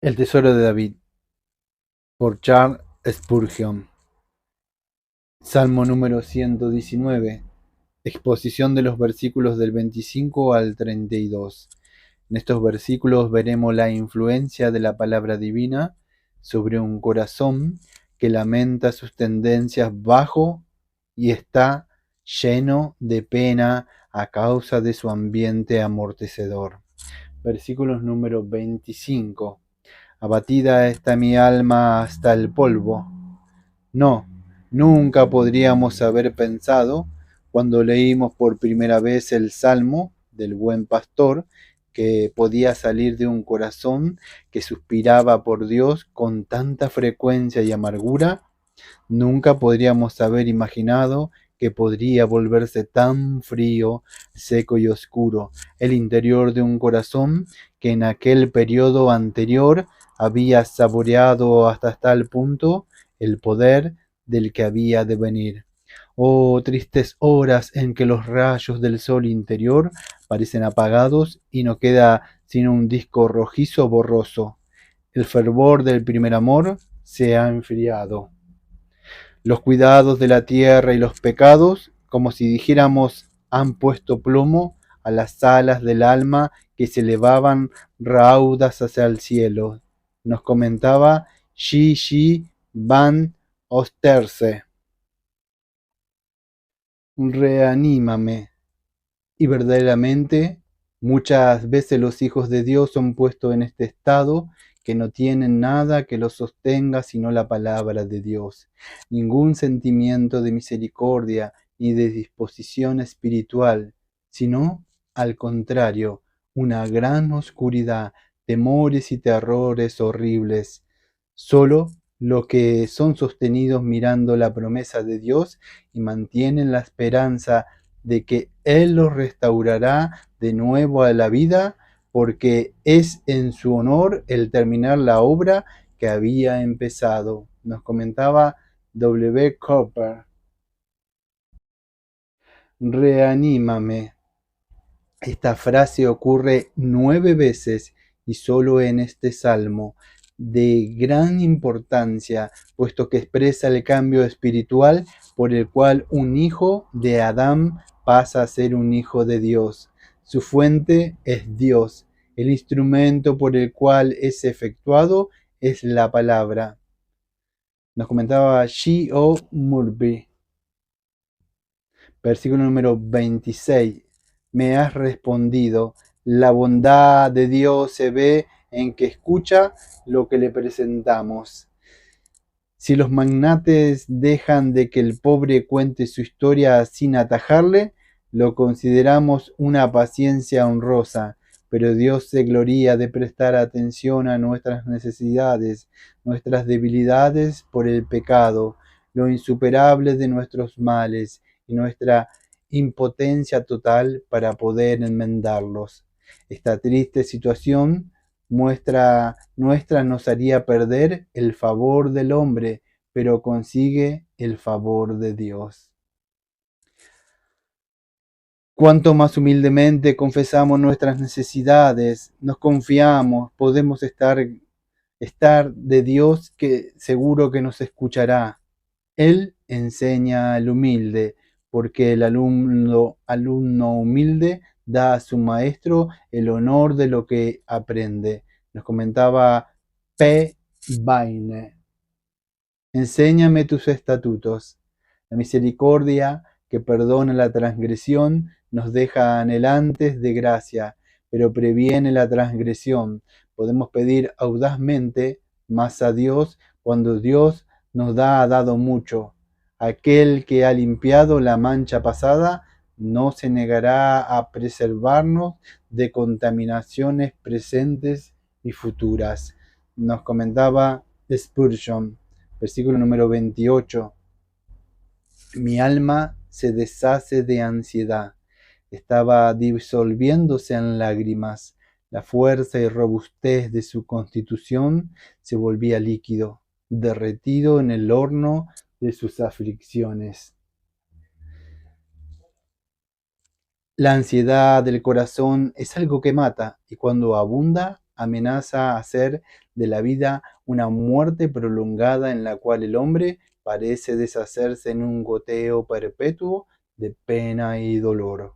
El tesoro de David, por Charles Spurgeon. Salmo número 119. Exposición de los versículos del 25 al 32. En estos versículos veremos la influencia de la palabra divina sobre un corazón que lamenta sus tendencias bajo y está lleno de pena a causa de su ambiente amortecedor. Versículos número 25. Abatida está mi alma hasta el polvo. No, nunca podríamos haber pensado, cuando leímos por primera vez el Salmo del Buen Pastor, que podía salir de un corazón que suspiraba por Dios con tanta frecuencia y amargura. Nunca podríamos haber imaginado que podría volverse tan frío, seco y oscuro el interior de un corazón que en aquel periodo anterior había saboreado hasta tal punto el poder del que había de venir. Oh, tristes horas en que los rayos del sol interior parecen apagados y no queda sino un disco rojizo borroso. El fervor del primer amor se ha enfriado. Los cuidados de la tierra y los pecados, como si dijéramos, han puesto plomo a las alas del alma que se elevaban raudas hacia el cielo. Nos comentaba Gigi van Osterse. Reanímame. Y verdaderamente, muchas veces los hijos de Dios son puestos en este estado que no tienen nada que los sostenga sino la palabra de Dios. Ningún sentimiento de misericordia ni de disposición espiritual, sino, al contrario, una gran oscuridad, temores y terrores horribles. Solo los que son sostenidos mirando la promesa de Dios y mantienen la esperanza de que Él los restaurará de nuevo a la vida, porque es en su honor el terminar la obra que había empezado. Nos comentaba W. Cooper. Reanímame. Esta frase ocurre 9 veces y solo en este salmo, de gran importancia, puesto que expresa el cambio espiritual por el cual un hijo de Adán pasa a ser un hijo de Dios. Su fuente es Dios. El instrumento por el cual es efectuado es la palabra. Nos comentaba G. O. Murphy. Versículo número 26. Me has respondido. La bondad de Dios se ve en que escucha lo que le presentamos. Si los magnates dejan de que el pobre cuente su historia sin atajarle, lo consideramos una paciencia honrosa, pero Dios se gloria de prestar atención a nuestras necesidades, nuestras debilidades por el pecado, lo insuperable de nuestros males y nuestra impotencia total para poder enmendarlos. Esta triste situación nuestra nos haría perder el favor del hombre, pero consigue el favor de Dios. Cuanto más humildemente confesamos nuestras necesidades, nos confiamos, podemos estar de Dios que seguro que nos escuchará. Él enseña al humilde, porque el alumno humilde da a su maestro el honor de lo que aprende. Nos comentaba P. Baine. Enséñame tus estatutos. La misericordia que perdona la transgresión nos deja anhelantes de gracia, pero previene la transgresión. Podemos pedir audazmente más a Dios cuando Dios nos ha dado mucho. Aquel que ha limpiado la mancha pasada no se negará a preservarnos de contaminaciones presentes y futuras. Nos comentaba Spurgeon. Versículo número 28. Mi alma se deshace de ansiedad. Estaba disolviéndose en lágrimas. La fuerza y robustez de su constitución se volvía líquido, derretido en el horno de sus aflicciones. La ansiedad del corazón es algo que mata y cuando abunda amenaza hacer de la vida una muerte prolongada en la cual el hombre parece deshacerse en un goteo perpetuo de pena y dolor.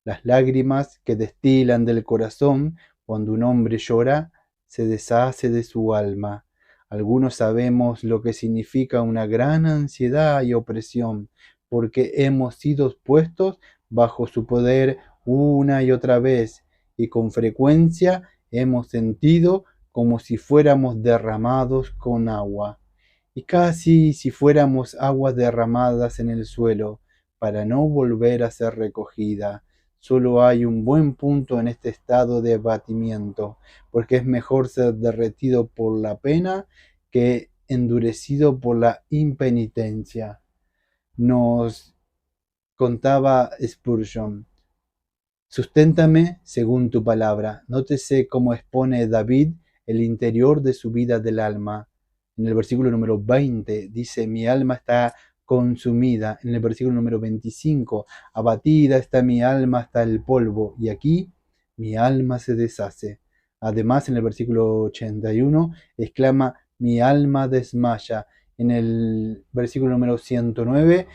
Las lágrimas que destilan del corazón cuando un hombre llora se deshace de su alma. Algunos sabemos lo que significa una gran ansiedad y opresión, porque hemos sido puestos bajo su poder una y otra vez, y con frecuencia hemos sentido como si fuéramos derramados con agua, y casi si fuéramos aguas derramadas en el suelo, para no volver a ser recogida. Solo hay un buen punto en este estado de abatimiento, porque es mejor ser derretido por la pena que endurecido por la impenitencia. Nos contaba Spurgeon: susténtame según tu palabra. Nótese cómo expone David el interior de su vida del alma. En el versículo número 20 dice: mi alma está consumida. En el versículo número 25, abatida está mi alma hasta el polvo. Y aquí, mi alma se deshace. Además, en el versículo 81, exclama: mi alma desmaya. En el versículo número 109,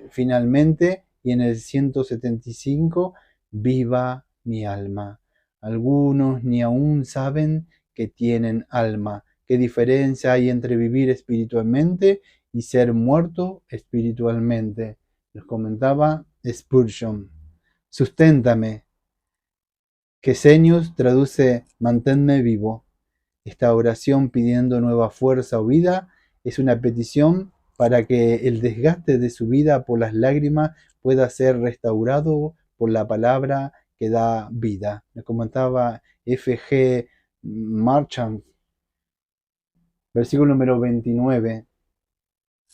finalmente, y en el 175, viva mi alma. Algunos ni aún saben que tienen alma. ¿Qué diferencia hay entre vivir espiritualmente y ser muerto espiritualmente? Nos comentaba Spurgeon. Susténtame. Gesenius traduce manténme vivo. Esta oración pidiendo nueva fuerza o vida es una petición para que el desgaste de su vida por las lágrimas pueda ser restaurado por la palabra que da vida. Me comentaba F.G. Marchand, versículo número 29.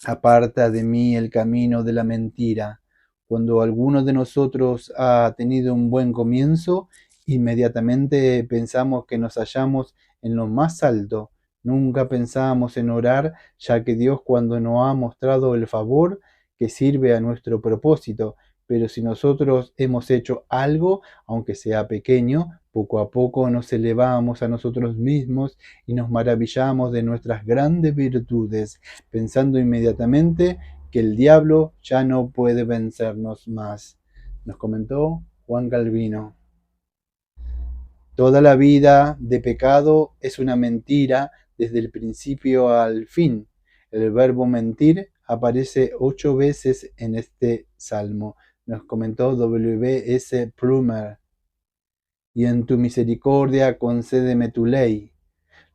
Aparta de mí el camino de la mentira. Cuando alguno de nosotros ha tenido un buen comienzo, inmediatamente pensamos que nos hallamos en lo más alto. Nunca pensamos en orar, ya que Dios, cuando nos ha mostrado el favor que sirve a nuestro propósito, pero si nosotros hemos hecho algo, aunque sea pequeño, poco a poco nos elevamos a nosotros mismos y nos maravillamos de nuestras grandes virtudes, pensando inmediatamente que el diablo ya no puede vencernos más. Nos comentó Juan Calvino. Toda la vida de pecado es una mentira desde el principio al fin. El verbo mentir aparece 8 veces en este salmo. Nos comentó W. S. Plumer. Y en tu misericordia concédeme tu ley.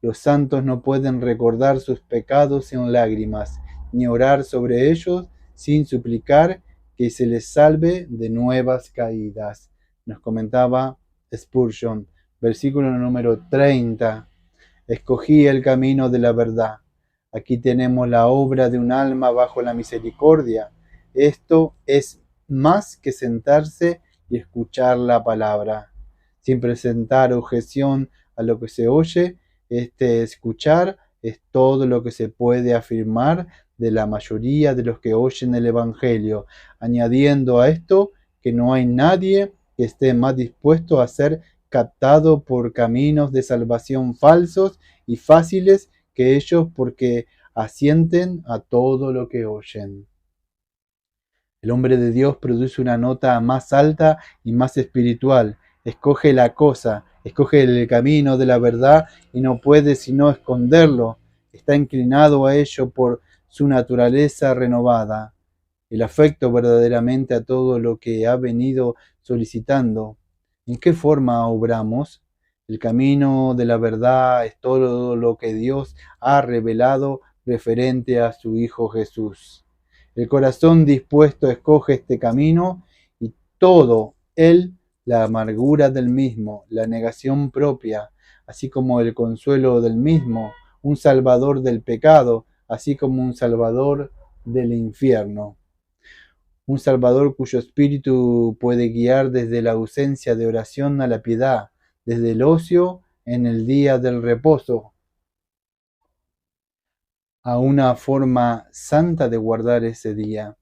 Los santos no pueden recordar sus pecados sin lágrimas, ni orar sobre ellos sin suplicar que se les salve de nuevas caídas. Nos comentaba Spurgeon, versículo número 30. Escogí el camino de la verdad. Aquí tenemos la obra de un alma bajo la misericordia. Esto es más que sentarse y escuchar la palabra, sin presentar objeción a lo que se oye. Este escuchar es todo lo que se puede afirmar de la mayoría de los que oyen el Evangelio, añadiendo a esto que no hay nadie que esté más dispuesto a ser captado por caminos de salvación falsos y fáciles que ellos, porque asienten a todo lo que oyen. El hombre de Dios produce una nota más alta y más espiritual. Escoge la cosa, escoge el camino de la verdad y no puede sino esconderlo. Está inclinado a ello por su naturaleza renovada. El afecto verdaderamente a todo lo que ha venido solicitando. ¿En qué forma obramos? El camino de la verdad es todo lo que Dios ha revelado referente a su Hijo Jesús. El corazón dispuesto escoge este camino y todo él, la amargura del mismo, la negación propia, así como el consuelo del mismo, un salvador del pecado, así como un salvador del infierno. Un salvador cuyo espíritu puede guiar desde la ausencia de oración a la piedad, desde el ocio en el día del reposo, a una forma santa de guardar ese día,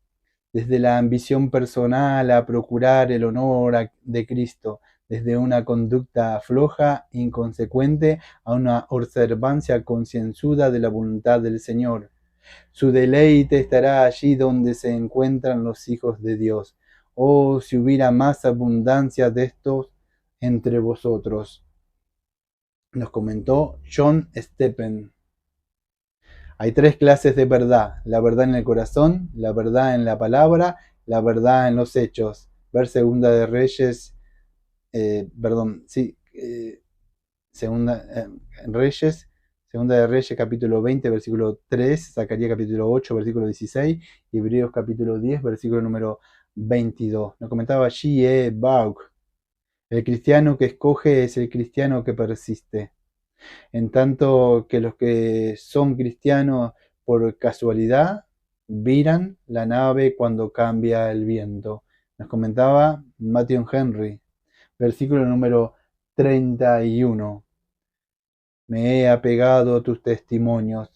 desde la ambición personal a procurar el honor de Cristo, desde una conducta floja, inconsecuente, a una observancia concienzuda de la voluntad del Señor. Su deleite estará allí donde se encuentran los hijos de Dios. Oh, si hubiera más abundancia de estos entre vosotros. Nos comentó John Steppen. Hay tres clases de verdad: la verdad en el corazón, la verdad en la palabra, la verdad en los hechos. Ver Segunda de Reyes, Segunda Reyes, Segunda de Reyes capítulo 20, versículo 3, Zacarías capítulo 8, versículo 16, y Hebreos capítulo 10, versículo número 22. Nos comentaba G. E. Baugh: el cristiano que escoge es el cristiano que persiste. En tanto que los que son cristianos por casualidad viran la nave cuando cambia el viento. Nos comentaba Matthew Henry, versículo número 31. Me he apegado a tus testimonios.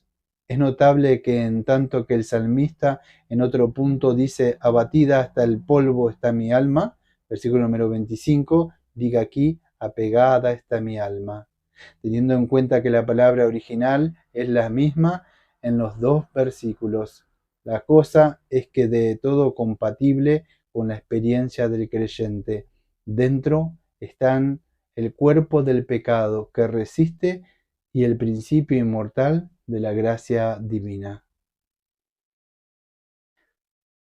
Es notable que en tanto que el salmista en otro punto dice: abatida hasta el polvo está mi alma, versículo número 25, diga aquí: apegada está mi alma, teniendo en cuenta que la palabra original es la misma en los dos versículos. La cosa es que de todo compatible con la experiencia del creyente, dentro están el cuerpo del pecado que resiste y el principio inmortal de la gracia divina.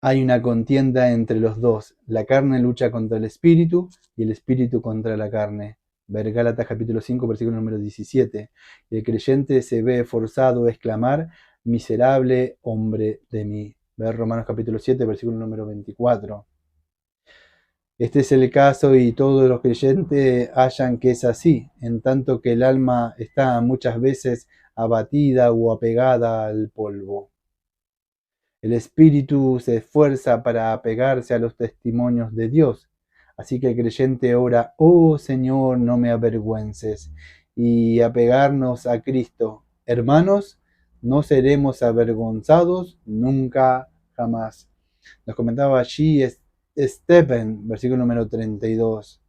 Hay una contienda entre los dos. La carne lucha contra el espíritu y el espíritu contra la carne. Ver Gálatas capítulo 5, versículo número 17. Y el creyente se ve forzado a exclamar: miserable hombre de mí. Ver Romanos capítulo 7, versículo número 24. Este es el caso y todos los creyentes hallan que es así, en tanto que el alma está muchas veces abatida o apegada al polvo. El espíritu se esfuerza para apegarse a los testimonios de Dios. Así que el creyente ora: oh Señor, no me avergüences, y apegarnos a Cristo. Hermanos, no seremos avergonzados nunca, jamás. Nos comentaba allí Stephen, versículo número 32.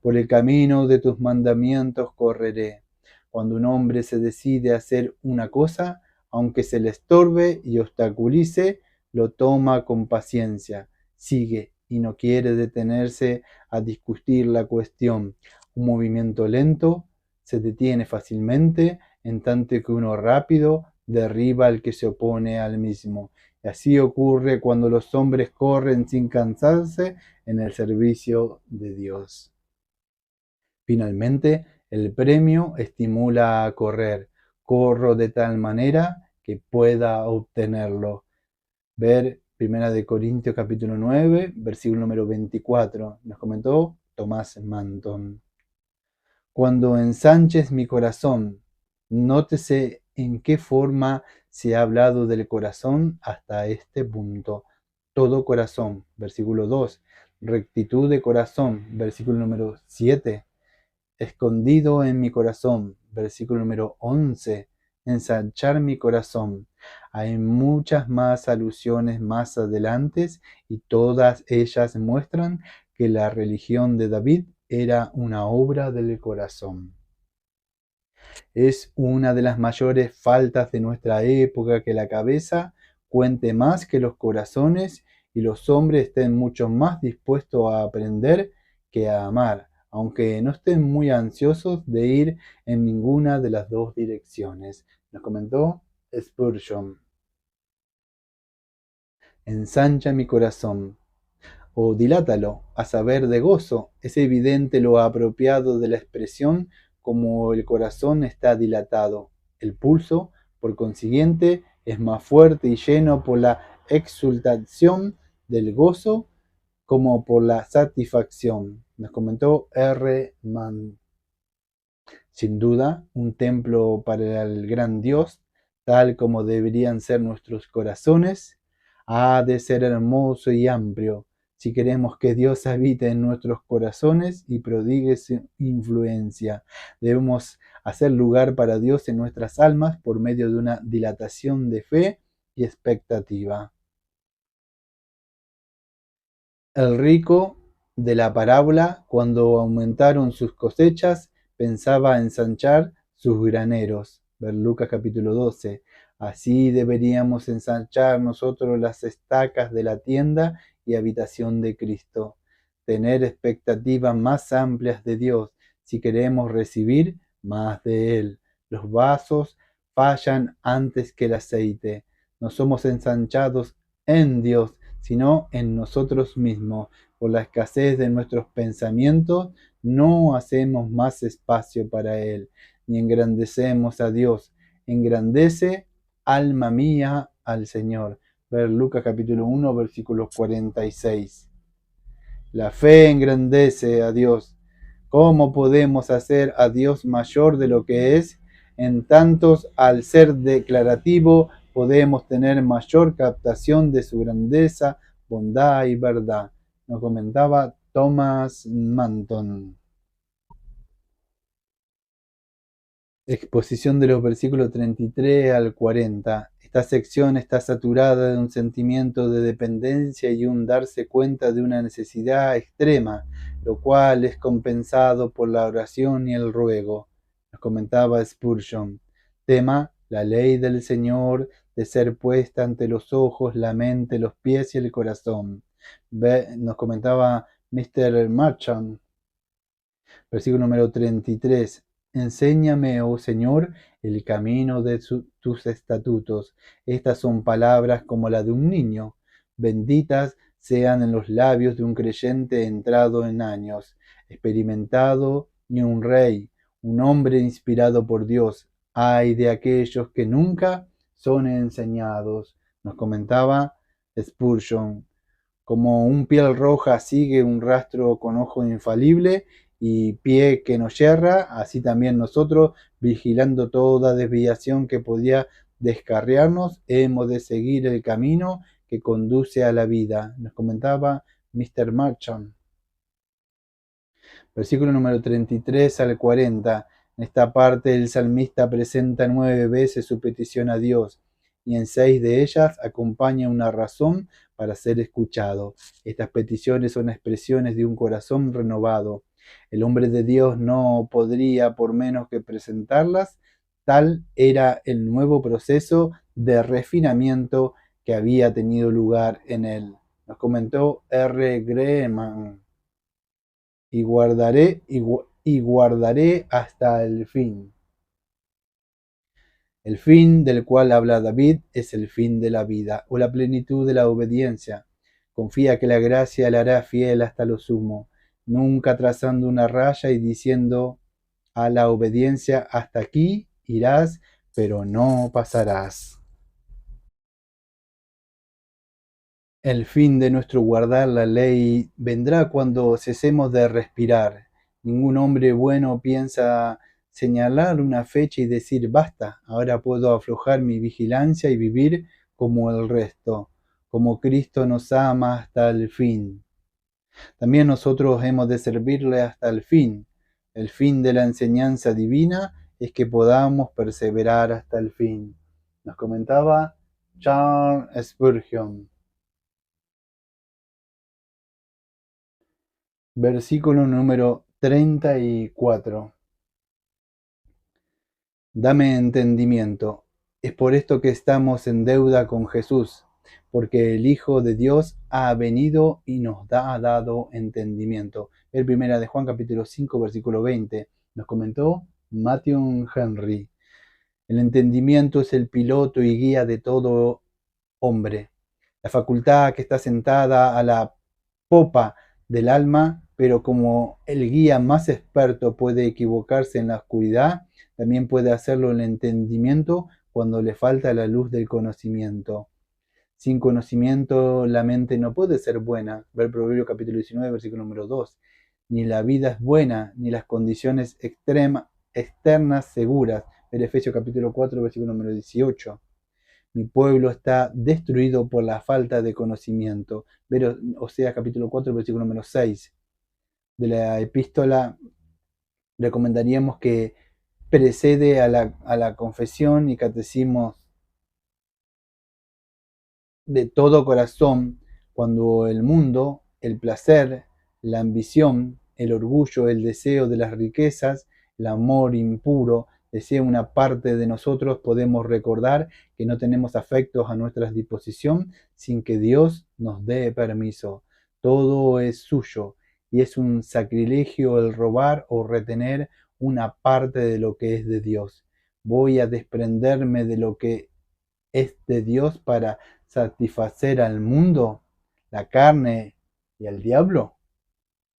Por el camino de tus mandamientos correré. Cuando un hombre se decide a hacer una cosa, aunque se le estorbe y obstaculice, lo toma con paciencia, sigue y no quiere detenerse a discutir la cuestión. Un movimiento lento se detiene fácilmente, en tanto que uno rápido derriba al que se opone al mismo. Y así ocurre cuando los hombres corren sin cansarse en el servicio de Dios. Finalmente, el premio estimula a correr. Corro de tal manera que pueda obtenerlo. Ver 1 Corintios capítulo 9, versículo número 24. Nos comentó Tomás Manton. Cuando ensanches mi corazón, nótese en qué forma se ha hablado del corazón hasta este punto. Todo corazón, versículo 2. Rectitud de corazón, versículo número 7. Escondido en mi corazón, versículo número 11. Ensanchar mi corazón. Hay muchas más alusiones más adelante y todas ellas muestran que la religión de David era una obra del corazón. Es una de las mayores faltas de nuestra época que la cabeza cuente más que los corazones y los hombres estén mucho más dispuestos a aprender que a amar, aunque no estén muy ansiosos de ir en ninguna de las dos direcciones. Nos comentó Spurgeon. Ensancha mi corazón, o dilátalo, a saber de gozo. Es evidente lo apropiado de la expresión, como el corazón está dilatado. El pulso, por consiguiente, es más fuerte y lleno por la exultación del gozo como por la satisfacción. Nos comentó R. Mann. Sin duda, un templo para el gran Dios, tal como deberían ser nuestros corazones, ha de ser hermoso y amplio, si queremos que Dios habite en nuestros corazones y prodigue su influencia. Debemos hacer lugar para Dios en nuestras almas por medio de una dilatación de fe y expectativa. El rico de la parábola, cuando aumentaron sus cosechas, pensaba ensanchar sus graneros. Ver Lucas capítulo 12. Así deberíamos ensanchar nosotros las estacas de la tienda y habitación de Cristo. Tener expectativas más amplias de Dios si queremos recibir más de Él. Los vasos fallan antes que el aceite. No somos ensanchados en Dios, sino en nosotros mismos. Por la escasez de nuestros pensamientos, no hacemos más espacio para Él, ni engrandecemos a Dios. Engrandece, alma mía, al Señor. Ver Lucas capítulo 1, versículo 46. La fe engrandece a Dios. ¿Cómo podemos hacer a Dios mayor de lo que es? En tantos, al ser declarativo, podemos tener mayor captación de su grandeza, bondad y verdad. Nos comentaba Thomas Manton. Exposición de los versículos 33 al 40. Esta sección está saturada de un sentimiento de dependencia y un darse cuenta de una necesidad extrema, lo cual es compensado por la oración y el ruego. Nos comentaba Spurgeon. Tema: la ley del Señor de ser puesta ante los ojos, la mente, los pies y el corazón. Nos comentaba Mr. Marchand. Versículo número 33. Enséñame, oh Señor, el camino de tus estatutos. Estas son palabras como la de un niño. Benditas sean en los labios de un creyente entrado en años, experimentado y un rey, un hombre inspirado por Dios. Ay de aquellos que nunca son enseñados. Nos comentaba Spurgeon. Como un piel roja sigue un rastro con ojo infalible y pie que no yerra, así también nosotros, vigilando toda desviación que podía descarriarnos, hemos de seguir el camino que conduce a la vida. Nos comentaba Mr. Marchand. Versículo número 33 al 40. En esta parte el salmista presenta 9 veces su petición a Dios y en 6 de ellas acompaña una razón para ser escuchado. Estas peticiones son expresiones de un corazón renovado. El hombre de Dios no podría por menos que presentarlas. Tal era el nuevo proceso de refinamiento que había tenido lugar en él. Nos comentó R. Grehman. Y guardaré hasta el fin. El fin del cual habla David es el fin de la vida o la plenitud de la obediencia. Confía que la gracia le hará fiel hasta lo sumo, nunca trazando una raya y diciendo a la obediencia: hasta aquí irás, pero no pasarás. El fin de nuestro guardar la ley vendrá cuando cesemos de respirar. Ningún hombre bueno piensa señalar una fecha y decir: basta, ahora puedo aflojar mi vigilancia y vivir como el resto, como Cristo nos ama hasta el fin. También nosotros hemos de servirle hasta el fin. El fin de la enseñanza divina es que podamos perseverar hasta el fin. Nos comentaba Charles Spurgeon. Versículo número 34. Dame entendimiento. Es por esto que estamos en deuda con Jesús, porque el Hijo de Dios ha venido y nos ha dado entendimiento. El primera de Juan capítulo 5 versículo 20. Nos comentó Matthew Henry. El entendimiento es el piloto y guía de todo hombre. La facultad que está sentada a la popa del alma, pero como el guía más experto puede equivocarse en la oscuridad, también puede hacerlo el entendimiento cuando le falta la luz del conocimiento. Sin conocimiento la mente no puede ser buena. Ver Proverbio capítulo 19, versículo número 2. Ni la vida es buena, ni las condiciones externas seguras. Ver Efesios capítulo 4, versículo número 18. Mi pueblo está destruido por la falta de conocimiento. Ver Oseas capítulo 4, versículo número 6. De la epístola recomendaríamos que precede a la confesión y catecismo de todo corazón, cuando el mundo, el placer, La ambición, el orgullo, el deseo de las riquezas, el amor impuro, desea una parte de nosotros, podemos recordar que no tenemos afectos a nuestra disposición sin que Dios nos dé permiso. Todo es suyo y es un sacrilegio el robar o retener una parte de lo que es de Dios. Voy a desprenderme de lo que es de Dios para satisfacer al mundo, la carne y al diablo.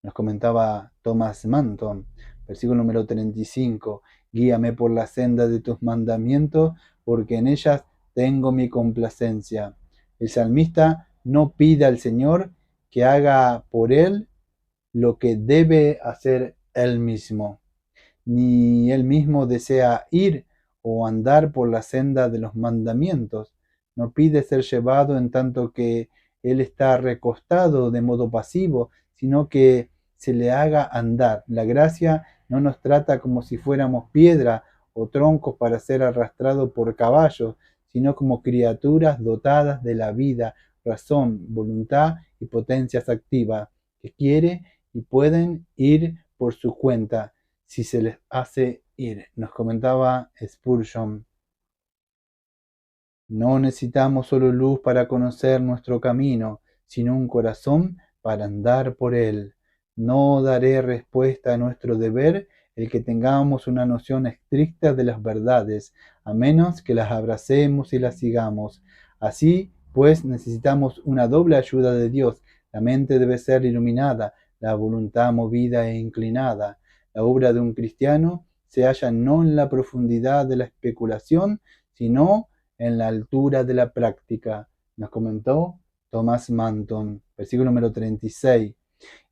Nos comentaba Thomas Manton, versículo número 35. Guíame por la senda de tus mandamientos, porque en ellas tengo mi complacencia. El salmista no pide al Señor que haga por él lo que debe hacer él mismo, ni él mismo desea ir o andar por la senda de los mandamientos. No pide ser llevado en tanto que él está recostado de modo pasivo, sino que se le haga andar. La gracia no nos trata como si fuéramos piedra o troncos para ser arrastrados por caballos, sino como criaturas dotadas de la vida, razón, voluntad y potencias activas, que quiere y pueden ir por su cuenta si se les hace ir. Nos comentaba Spurgeon. No necesitamos solo luz para conocer nuestro camino, sino un corazón para andar por él. No daré respuesta a nuestro deber el que tengamos una noción estricta de las verdades, a menos que las abracemos y las sigamos. Así, pues, necesitamos una doble ayuda de Dios. La mente debe ser iluminada, la voluntad movida e inclinada. La obra de un cristiano se halla no en la profundidad de la especulación, sino en la altura de la práctica, nos comentó Thomas Manton, versículo número 36.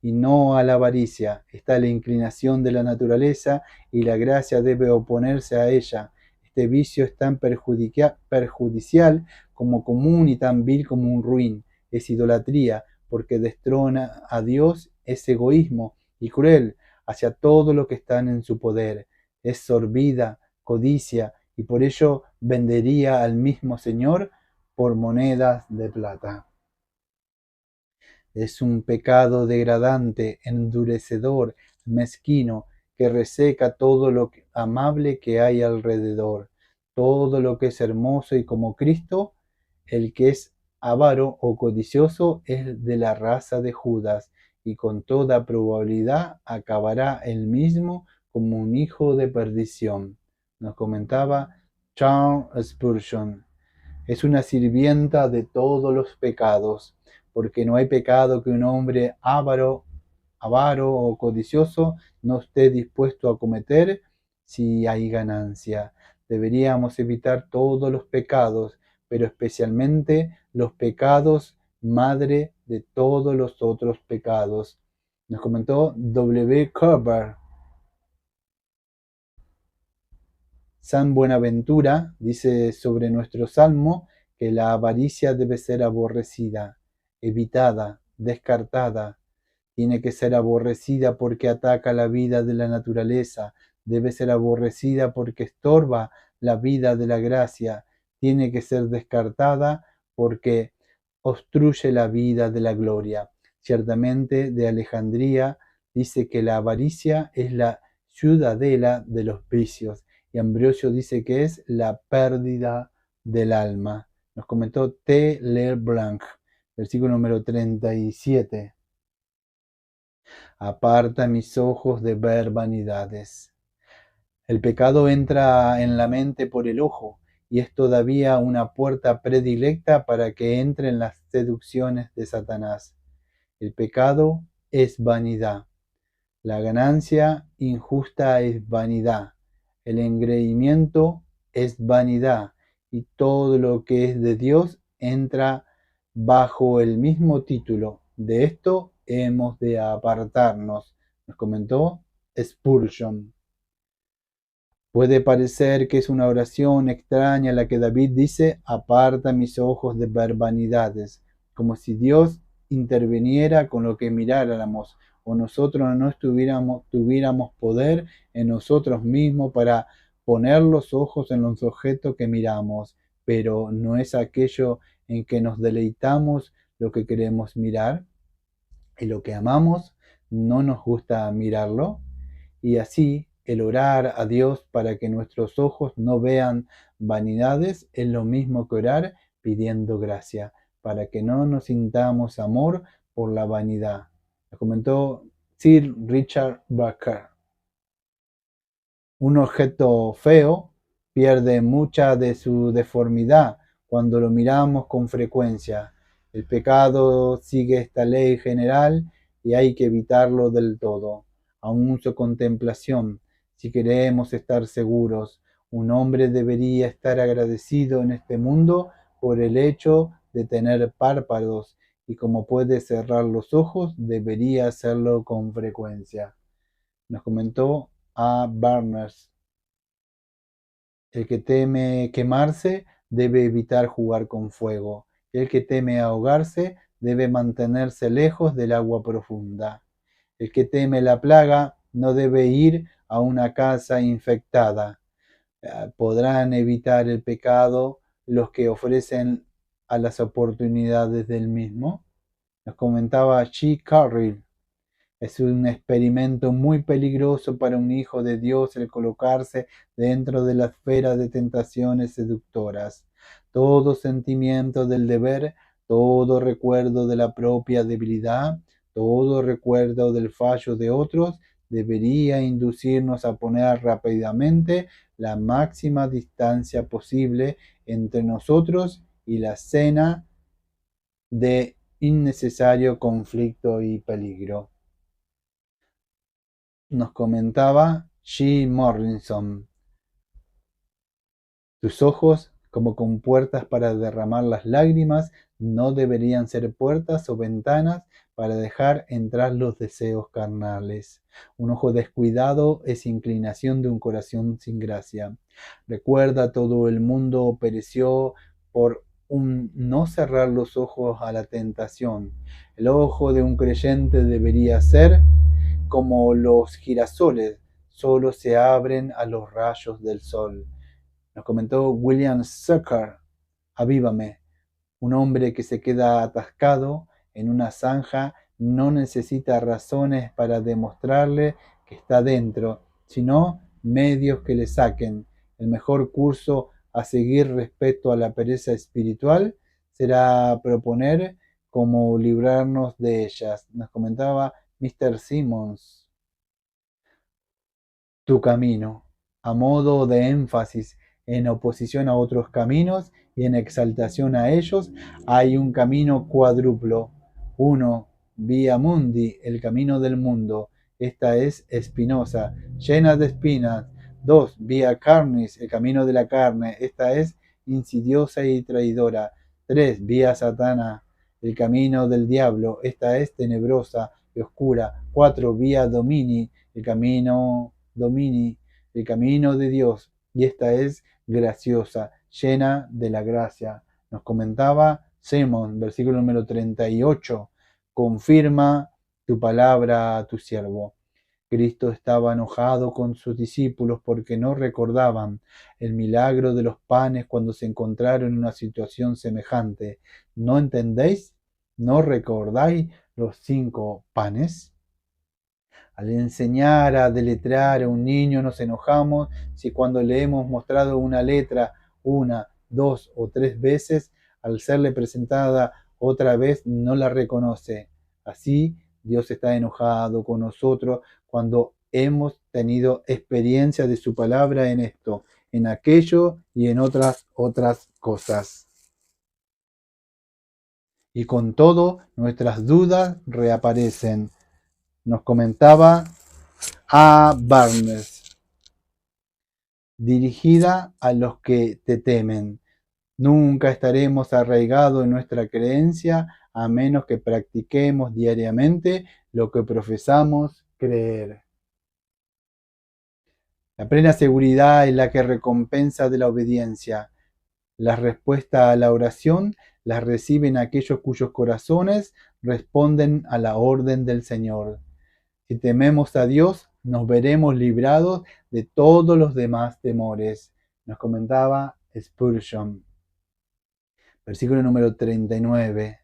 Y no a la avaricia, está la inclinación de la naturaleza y la gracia debe oponerse a ella. Este vicio es tan perjudicial como común y tan vil como un ruin. Es idolatría, porque destrona a Dios, es egoísmo y cruel hacia todo lo que están en su poder. Es sorbida, codicia, y por ello vendería al mismo Señor por monedas de plata. Es un pecado degradante, endurecedor, mezquino, que reseca todo lo amable que hay alrededor, todo lo que es hermoso y como Cristo. El que es avaro o codicioso es de la raza de Judas, y con toda probabilidad acabará él mismo como un hijo de perdición. Nos comentaba Charles Spurgeon. Es una sirvienta de todos los pecados, porque no hay pecado que un hombre avaro o codicioso no esté dispuesto a cometer si hay ganancia. Deberíamos evitar todos los pecados, pero especialmente los pecados madre de todos los otros pecados. Nos comentó W. Kerber. San Buenaventura dice sobre nuestro salmo que la avaricia debe ser aborrecida, evitada, descartada. Tiene que ser aborrecida porque ataca la vida de la naturaleza, debe ser aborrecida porque estorba la vida de la gracia, tiene que ser descartada porque obstruye la vida de la gloria. Ciertamente de Alejandría dice que la avaricia es la ciudadela de los vicios y Ambrosio dice que es la pérdida del alma. Nos comentó T. Leblanc, versículo número 37. Aparta mis ojos de ver vanidades. El pecado entra en la mente por el ojo y es todavía una puerta predilecta para que entren las seducciones de Satanás. El pecado es vanidad. La ganancia injusta es vanidad. El engreimiento es vanidad. Y todo lo que es de Dios entra bajo el mismo título. De esto hemos de apartarnos, nos comentó Spurgeon. Puede parecer que es una oración extraña la que David dice, aparta mis ojos de ver vanidades, como si Dios interviniera con lo que miráramos, o nosotros no tuviéramos poder en nosotros mismos para poner los ojos en los objetos que miramos, pero no es aquello en que nos deleitamos lo que queremos mirar y lo que amamos no nos gusta mirarlo. Y así, el orar a Dios para que nuestros ojos no vean vanidades es lo mismo que orar pidiendo gracia, para que no nos sintamos amor por la vanidad. Lo comentó Sir Richard Barker. Un objeto feo pierde mucha de su deformidad cuando lo miramos con frecuencia. El pecado sigue esta ley general y hay que evitarlo del todo. Aún su contemplación, si queremos estar seguros, un hombre debería estar agradecido en este mundo por el hecho de tener párpados y como puede cerrar los ojos, debería hacerlo con frecuencia. Nos comentó A. Barnes. El que teme quemarse debe evitar jugar con fuego. El que teme ahogarse debe mantenerse lejos del agua profunda. El que teme la plaga no debe ir a una casa infectada. Podrán evitar el pecado los que ofrecen a las oportunidades del mismo. Nos comentaba G. Carril. Es un experimento muy peligroso para un hijo de Dios el colocarse dentro de la esfera de tentaciones seductoras. Todo sentimiento del deber, todo recuerdo de la propia debilidad, todo recuerdo del fallo de otros, debería inducirnos a poner rápidamente la máxima distancia posible entre nosotros y la escena de innecesario conflicto y peligro. Nos comentaba G. Morrison. Tus ojos, como con puertas para derramar las lágrimas, no deberían ser puertas o ventanas para dejar entrar los deseos carnales. Un ojo descuidado es inclinación de un corazón sin gracia. Recuerda, todo el mundo pereció por un no cerrar los ojos a la tentación. El ojo de un creyente debería ser como los girasoles, solo se abren a los rayos del sol. Nos comentó William Zucker. Avívame. Un hombre que se queda atascado en una zanja no necesita razones para demostrarle que está dentro, sino medios que le saquen. El mejor curso a seguir respecto a la pereza espiritual será proponer cómo librarnos de ellas. Nos comentaba Mr. Simmons. Tu camino, a modo de énfasis en oposición a otros caminos y en exaltación a ellos, hay un camino cuádruplo. Uno, vía mundi, el camino del mundo. Esta es espinosa, llena de espinas. Dos, vía carnis, el camino de la carne. Esta es insidiosa y traidora. Tres, vía satana, el camino del diablo. Esta es tenebrosa y oscura. Cuatro, vía domini, el camino domini, el camino de Dios, y esta es graciosa, llena de la gracia. Nos comentaba Simón, versículo número 38, confirma tu palabra a tu siervo. Cristo estaba enojado con sus discípulos porque no recordaban el milagro de los panes cuando se encontraron en una situación semejante. ¿No entendéis? ¿No recordáis los 5 panes? Al enseñar a deletrear a un niño nos enojamos si cuando le hemos mostrado una letra una, dos o tres veces, al serle presentada otra vez no la reconoce. Así Dios está enojado con nosotros cuando hemos tenido experiencia de su palabra en esto, en aquello y en otras cosas. Y con todo nuestras dudas reaparecen. Nos comentaba A. Barnes, dirigida a los que te temen. Nunca estaremos arraigados en nuestra creencia a menos que practiquemos diariamente lo que profesamos creer. La plena seguridad es la que recompensa de la obediencia. La respuesta a la oración las reciben aquellos cuyos corazones responden a la orden del Señor. Si tememos a Dios, nos veremos librados de todos los demás temores. Nos comentaba Spurgeon. Versículo número 39.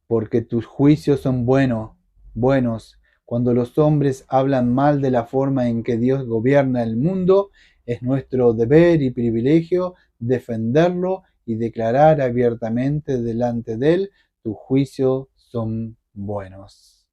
Porque tus juicios son buenos, Cuando los hombres hablan mal de la forma en que Dios gobierna el mundo, es nuestro deber y privilegio defenderlo y declarar abiertamente delante de él: tus juicios son buenos.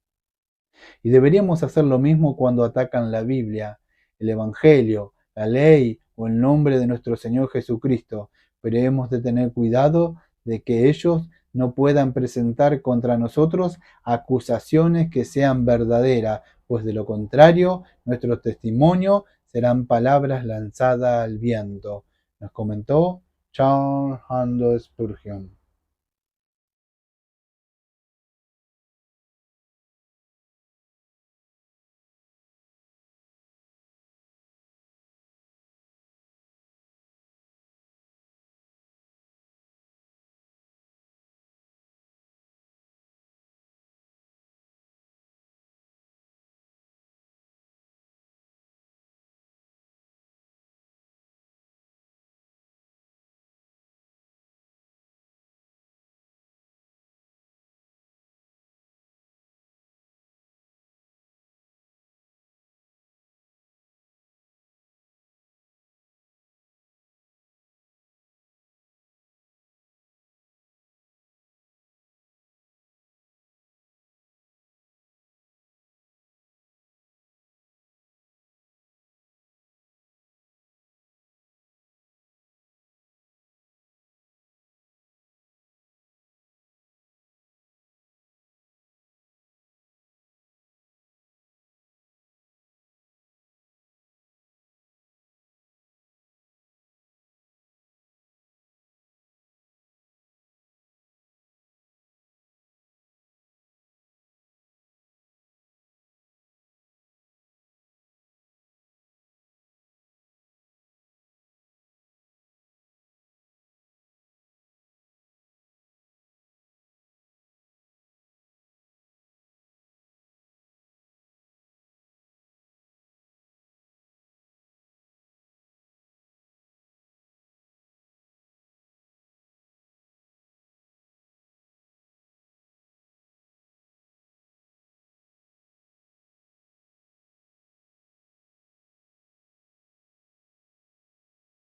Y deberíamos hacer lo mismo cuando atacan la Biblia, el Evangelio, la ley o el nombre de nuestro Señor Jesucristo, pero hemos de tener cuidado de que ellos no puedan presentar contra nosotros acusaciones que sean verdaderas, pues de lo contrario, nuestro testimonio serán palabras lanzadas al viento. Nos comentó Charles Handel Spurgeon.